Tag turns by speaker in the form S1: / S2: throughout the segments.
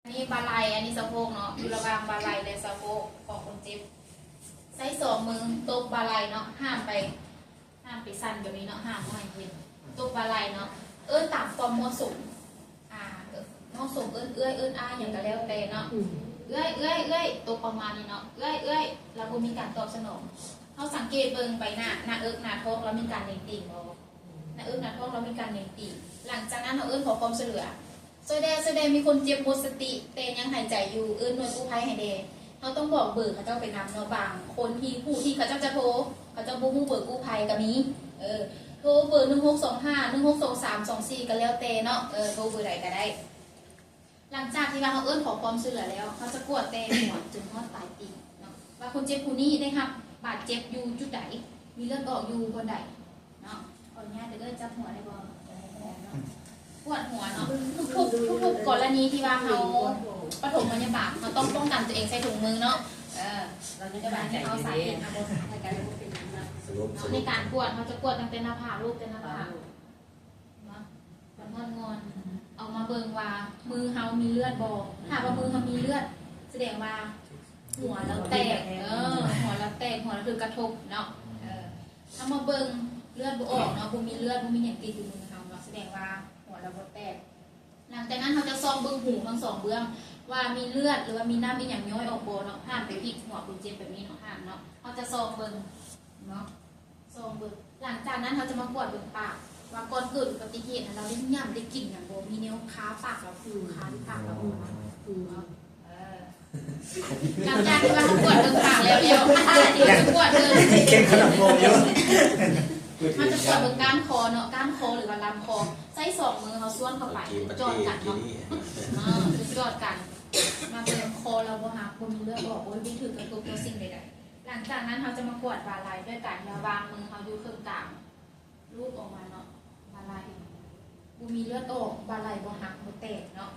S1: อันนี้บาไหล่อันนี้สะโพกเนาะอยู่ระหว่างบาไหล่และสะโพกของคนเจ็บใช้สองมือตบบาไหล่เนาะห้ามไปสั่นแบบนี้เนาะห้ามไม่เห็นตบบาไหล่เนาะตามความเหมาะสมเหมาะสมเอื้อยอย่างก็แล้วแต่เนาะเอื้อยตัวประมาณนี้เนาะเอื้อยเราก็มีการตอบสนองเขาสังเกตเบิ่งไปหน้าหน้าท้องเรามีการเน่งติ่งเราหน้าท้องเรามีการเน่งติ่งหลังจากนั้นเราขอความช่วยเหลือแสดงมีคนเจ็บหมดสติเตนยังหายใจอยู่หน่วยกู้ภัยให้เดเขาต้องบอกเบอร์เขาเจ้าไปนำเนาะบางคนที่ผู้ที่เขาเจ้าจะโทรเขาเจ้าบูเบอร์กู้ภัยก็มีโทรเบอร์1625 162324ก็แล้วแต่เนาะโทรเบอร์ใดก็ได้หลังจากที่เราขอความช่วยเหลือแล้วเขาจะกวดเตนหัวจนทอดปลายตีนเนาะว่าคนเจ็บผู้นี้ได้ครับบาดเจ็บอยู่จุดไหนมีเลือดออกอยู่บนไหนเนาะขออนุญาตเดี๋ยวจับหัวได้บ่ปวดหัวเนาะทุกกรณีที่ว่าเขาปฐมพยาบาลเขาต้องป้องกันตัวเองใส่ถุงมือเนาะเราจะแบบให้เขาใส่เป็นอาบน้ำในการเป็นในการปวดเขาจะปวดตั้งแต่หน้าผากลูกเป็นหน้าผากเนาะงอนเอามาเบิ่งว่ามือเขามีเลือดบ่หากว่ามือเขามีเลือดแสดงว่าหัวเราแตกหัวเราแตกหัวเราคือกระทบเนาะเอามาเบิ่งเลือดบ่ออกเนาะบ่มีเลือดบ่มีอย่างติดอยู่มือเขาเนาะแสดงว่าหัวเราบ่แตกหลังจากนั้นเขาจะซองเบิ่งหูทั้งสองเบื้องว่ามีเลือดหรือว่ามีน้ำมีอย่างย้อยออกบ่เนาะห้ามไปพลิกหัวคนเจ็บแบบนี้เนาะห้ามเนาะเขาจะซองเบิ่งเนาะซองเบิ่งหลังจากนั้นเขาจะมากวดเบิ่งปากว่าก่อนเกิดอุบัติเหตุเราได้ย่ำได้กลิ่นอย่างบ่มีนิ้วค้าปากเราคือค้าที่ปากเราคือหลังจากที่ว่าเขาปวดเบิ่งปากแล้วปวดเลย
S2: เก่งขนาดโมเยอะ
S1: มันจะปวดเบิ่งก้านคอเนาะก้านคอหรือว่าลำคอใส่สองมือเขาส่วนเข้าไปจอดกันเนาะจอดกันมาเป็นคอเราบ่หักบ่มีเลือดออกบ่มีถือกระตุกตัวสิ่งใดๆหลังจากนั้นเขาจะมากวดบาไหล่ด้วยการวางมือเขาอยู่เครื่องกลางลูบออกมาเนาะบาไหล่บ่มีเลือดออกบาไหล่บ่หักบ่แตกเนาะ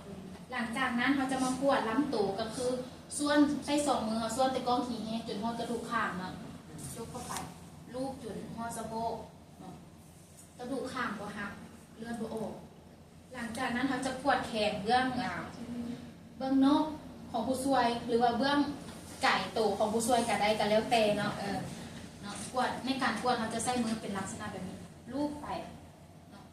S1: หลังจากนั้นเขาจะมากวดลำตัวก็คือส่วนใช้สองมือเขาส่วนแต่ก้อนขี้แห้งจนหอดกระดูกข้างเนาะยกเข้าไปลูบจนหอดสะโพกเนาะกระดูกข้างบ่หักเลือดบ่ออกหลังจากนั้นเขาจะกวดแขนเบื้องนอกของผู้ช่วยหรือว่าเบื้องไก่โตของผู้ช่วยก็ได้ก็แล้วแต่เนาะเนาะกวดในการกวดเขาจะใช้มือเป็นลักษณะแบบนี้ลูบไปเนาะ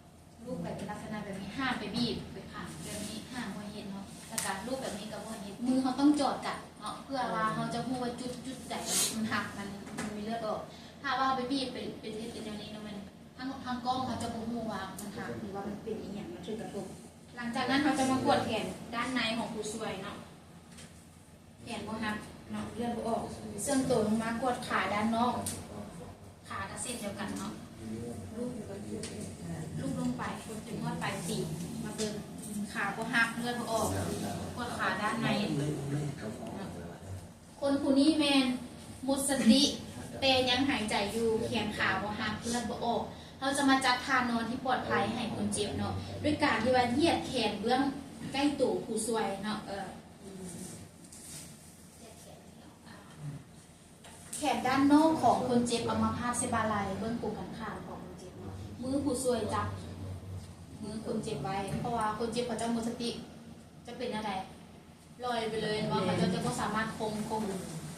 S1: ลูบไปเป็นลักษณะแบบนี้ห้ามไปบีบไปขันแบบนี้ห้ามหัวเห็นเนาะแล้วการลูบแบบนี้กับหัวเห็นมือเขาต้องจอดกันเนาะเพื่อว่าเขาจะพูดว่าจุดไหนมันหักมันมีเลือดออกถ้าว่าไปบีบเป็นอย่างนี้นะมันทางกล้องเขาจะพูดว่ามันหักหรือว่ามันเป็นอย่างนี้มันถือกระตุกหลังจากนั้นเขาจะมากวดแขนด้านในของผู้ช่วยเนาะแขนบ่หักเนาะเลือดบ่ออกเสื่อมตัวลงมากวดขาด้านนอกขากับเส้นเดียวกันเนาะลูบลงไปจนทอดปลายตีนมาเบิ่งขาบ่หักเลือดบ่ออกกวดขาด้านในคนผู้นี้แมนหมดสติแต่ยังหายใจอยู่แขนขาบ่หักเลือดบ่ออกเราจะมาจัดทานอนที่ปลอดภัยให้คนเจ็บเนาะด้วยการที่ว่าเหยียดแขนเบื้องใกล้ตู่ผู้ช่วยเนาะแขนด้านนอกของคนเจ็บเอามาพาดเซบาไลเบื้องปูกันขาของคนเจ็บเนาะมือผู้ช่วยจับมือคนเจ็บไว้เพราะว่าคนเจ็บเขาจะหมดสติจะเป็นอะไรลอยไปเลยว่าเขาจะก็สามารถคง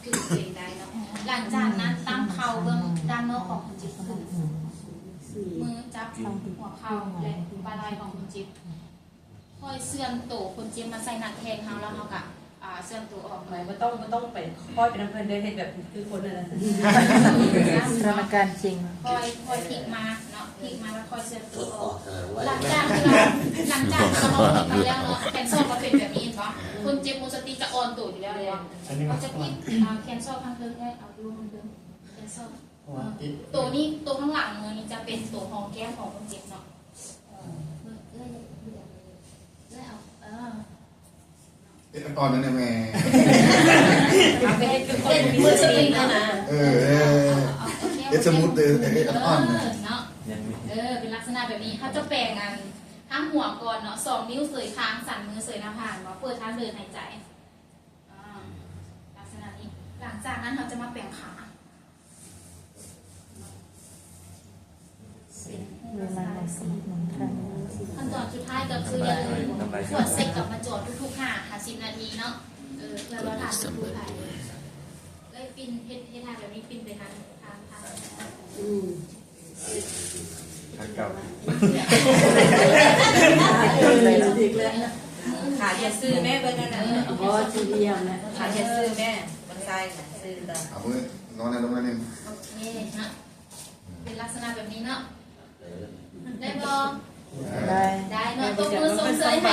S1: คือเสียงได้เนาะหลังจากนั้นตั้งเข่าเบื้องด้านนอกของคนเจ็บขึ้นมือจับหัวเข่าและบาไหล่ของคนเจ็บค่อยเสื่อมโตคนเจ็บมาใส่หนักแทงเขาแล้วเขากะเสื่อมตัวออกไป
S3: ไม่ต้องไปค่อยเป็นน้ำเพลินได้เห็นแบบคือคนนั่นแหละ
S4: สถานการณ์จริง
S1: ค่อยพลิกมาเนาะพลิกมาแล้วค่อยเสื่อมตัวออกหลังจากที่เราไปแล้วเนาะแขนโซ่ก็เป็นแบบนี้เนาะคนเจ็บหมดสติจะอ่อนตัวอยู่แล้วเลยเขาจะพลิกแขนโซ่ข้างเทิงได้เอาดูข้างเทิงแขนโซ่ตัวนี้ตัวข้างหลังมือนี้จะเป็นตัวหอมแก้มของคนเจ็บเนาะ
S2: ตอนนั้นแม่
S3: ไปให้คือคนมือสตินะ
S2: สมุดอ่อน
S1: เนาะเป็นลักษณะแบบนี้เขาจะแปลงกันทั้งหัวก่อนเนาะ2 นิ้วเสยคางสั่นมือเสยหน้าผากเนาะเปิดทางเดินหายใจลักษณะนี้หลังจากนั้นเขาจะมาแปลงขาขั้นตอนสุดท้ายก็คืออย่าลืมขวดเซ็กกับมาจอดทุกๆ5-10 นาที ทีเนาะเพื่อเราถ่ายรูปถ่ายเลยปินเฮ็ดทางแบบนี้ปินไปทาง
S2: เก่า
S3: ขาดจะซื้อแม่เบิ้ลนั่นน่ะ
S4: เพราะทีเดียวนะ
S3: ขาดจะซื้อแม่มันใช่ค่ะซื้อต่อ
S2: เอามือนอนในลงนั่นเอง
S1: โอเคนะเป็นลักษณะแบบนี้เนาะได้บอ
S4: ได้
S1: ได้เนาะตัวมือส่งเสยให้